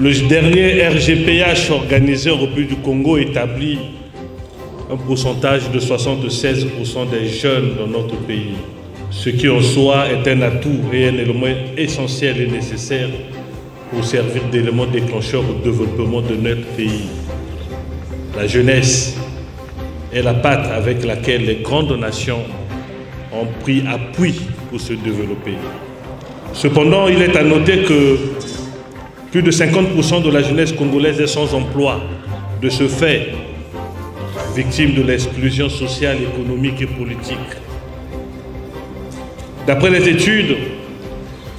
Le dernier RGPH organisé en République du Congo établit un pourcentage de 76% des jeunes dans notre pays, ce qui en soi est un atout et un élément essentiel et nécessaire pour servir d'élément déclencheur au développement de notre pays. La jeunesse est la patte avec laquelle les grandes nations ont pris appui pour se développer. Cependant, il est à noter que plus de 50% de la jeunesse congolaise est sans emploi. De ce fait, victime de l'exclusion sociale, économique et politique. D'après les études,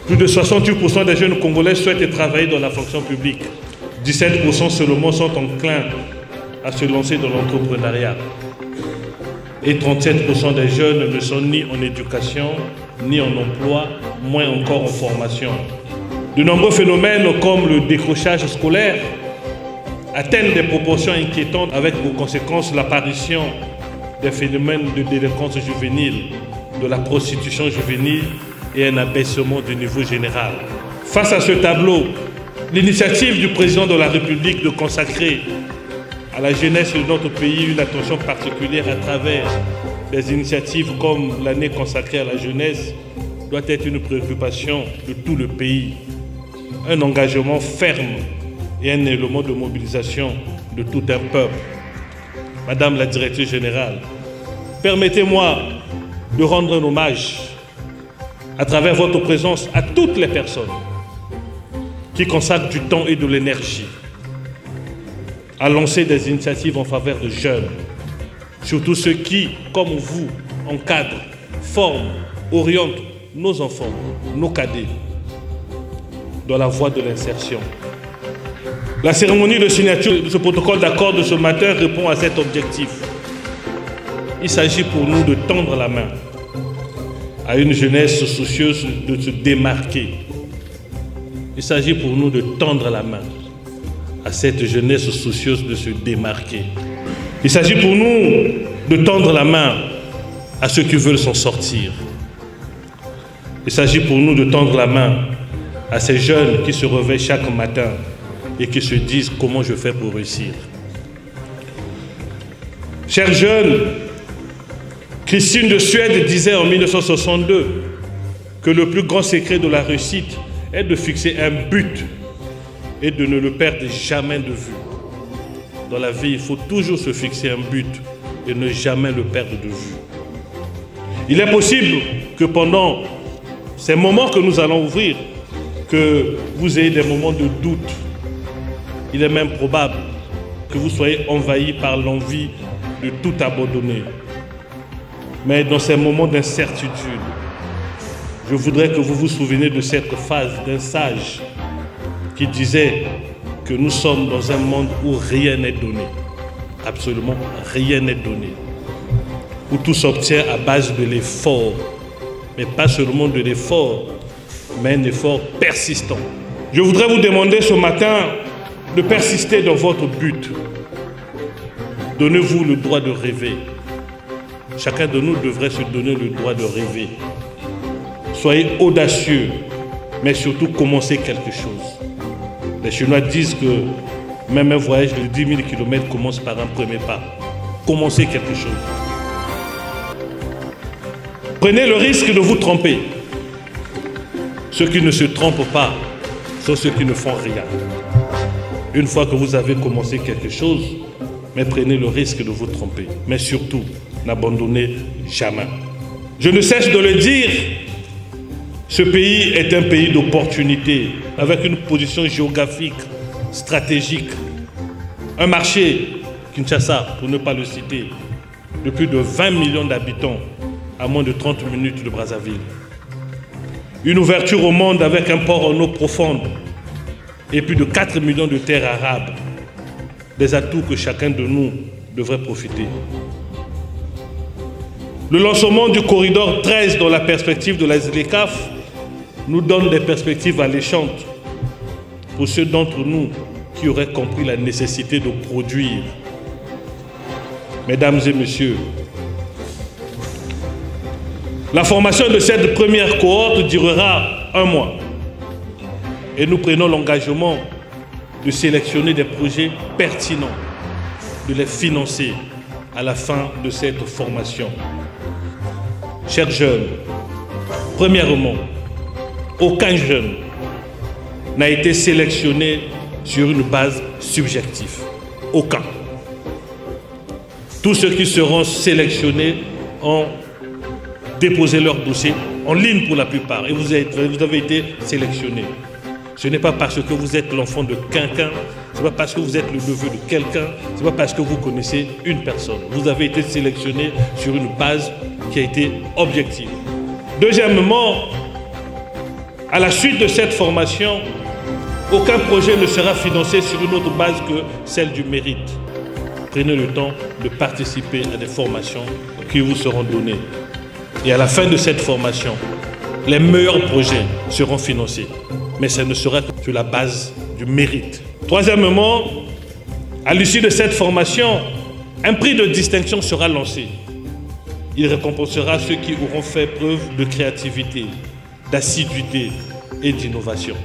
plus de 68% des jeunes Congolais souhaitent travailler dans la fonction publique. 17% seulement sont enclins à se lancer dans l'entrepreneuriat. Et 37% des jeunes ne sont ni en éducation, ni en emploi, moins encore en formation. De nombreux phénomènes comme le décrochage scolaire atteignent des proportions inquiétantes avec pour conséquence l'apparition des phénomènes de délinquance juvénile, de la prostitution juvénile et un abaissement du niveau général. Face à ce tableau, l'initiative du président de la République de consacrer à la jeunesse de notre pays une attention particulière à travers des initiatives comme l'année consacrée à la jeunesse doit être une préoccupation de tout le pays. Un engagement ferme et un élément de mobilisation de tout un peuple. Madame la directrice générale, permettez-moi de rendre un hommage à travers votre présence à toutes les personnes qui consacrent du temps et de l'énergie à lancer des initiatives en faveur de jeunes, surtout ceux qui, comme vous, encadrent, forment, orientent nos enfants, nos cadets, dans la voie de l'insertion. La cérémonie de signature de ce protocole d'accord de ce matin répond à cet objectif. Il s'agit pour nous de tendre la main à une jeunesse soucieuse de se démarquer. Il s'agit pour nous de tendre la main à cette jeunesse soucieuse de se démarquer. Il s'agit pour nous de tendre la main à ceux qui veulent s'en sortir. Il s'agit pour nous de tendre la main à ces jeunes qui se réveillent chaque matin et qui se disent comment je fais pour réussir. Chers jeunes, Christine de Suède disait en 1962 que le plus grand secret de la réussite est de fixer un but et de ne le perdre jamais de vue. Dans la vie, il faut toujours se fixer un but et ne jamais le perdre de vue. Il est possible que pendant ces moments que nous allons ouvrir, que vous ayez des moments de doute. Il est même probable que vous soyez envahi par l'envie de tout abandonner. Mais dans ces moments d'incertitude, je voudrais que vous vous souveniez de cette phrase d'un sage qui disait que nous sommes dans un monde où rien n'est donné. Absolument rien n'est donné. Où tout s'obtient à base de l'effort. Mais pas seulement de l'effort, mais un effort persistant. Je voudrais vous demander ce matin de persister dans votre but. Donnez-vous le droit de rêver. Chacun de nous devrait se donner le droit de rêver. Soyez audacieux, mais surtout commencez quelque chose. Les Chinois disent que même un voyage de 10 000 km commence par un premier pas. Commencez quelque chose. Prenez le risque de vous tromper. Ceux qui ne se trompent pas sont ceux qui ne font rien. Une fois que vous avez commencé quelque chose, mais prenez le risque de vous tromper. Mais surtout, n'abandonnez jamais. Je ne cesse de le dire, ce pays est un pays d'opportunités, avec une position géographique, stratégique. Un marché, Kinshasa, pour ne pas le citer, de plus de 20 millions d'habitants, à moins de 30 minutes de Brazzaville. Une ouverture au monde avec un port en eau profonde et plus de 4 millions de terres arables. Des atouts que chacun de nous devrait profiter. Le lancement du corridor 13 dans la perspective de la ZLECAf nous donne des perspectives alléchantes pour ceux d'entre nous qui auraient compris la nécessité de produire. Mesdames et messieurs, la formation de cette première cohorte durera 1 mois. Et nous prenons l'engagement de sélectionner des projets pertinents, de les financer à la fin de cette formation. Chers jeunes, premièrement, aucun jeune n'a été sélectionné sur une base subjective. Aucun. Tous ceux qui seront sélectionnés ont déposé leur dossier en ligne pour la plupart et vous avez été sélectionnés. Ce n'est pas parce que vous êtes l'enfant de quelqu'un, ce n'est pas parce que vous êtes le neveu de quelqu'un, ce n'est pas parce que vous connaissez une personne. Vous avez été sélectionné sur une base qui a été objective. Deuxièmement, à la suite de cette formation, aucun projet ne sera financé sur une autre base que celle du mérite. Prenez le temps de participer à des formations qui vous seront données. Et à la fin de cette formation, les meilleurs projets seront financés. Mais ça ne sera que sur la base du mérite. Troisièmement, à l'issue de cette formation, un prix de distinction sera lancé. Il récompensera ceux qui auront fait preuve de créativité, d'assiduité et d'innovation.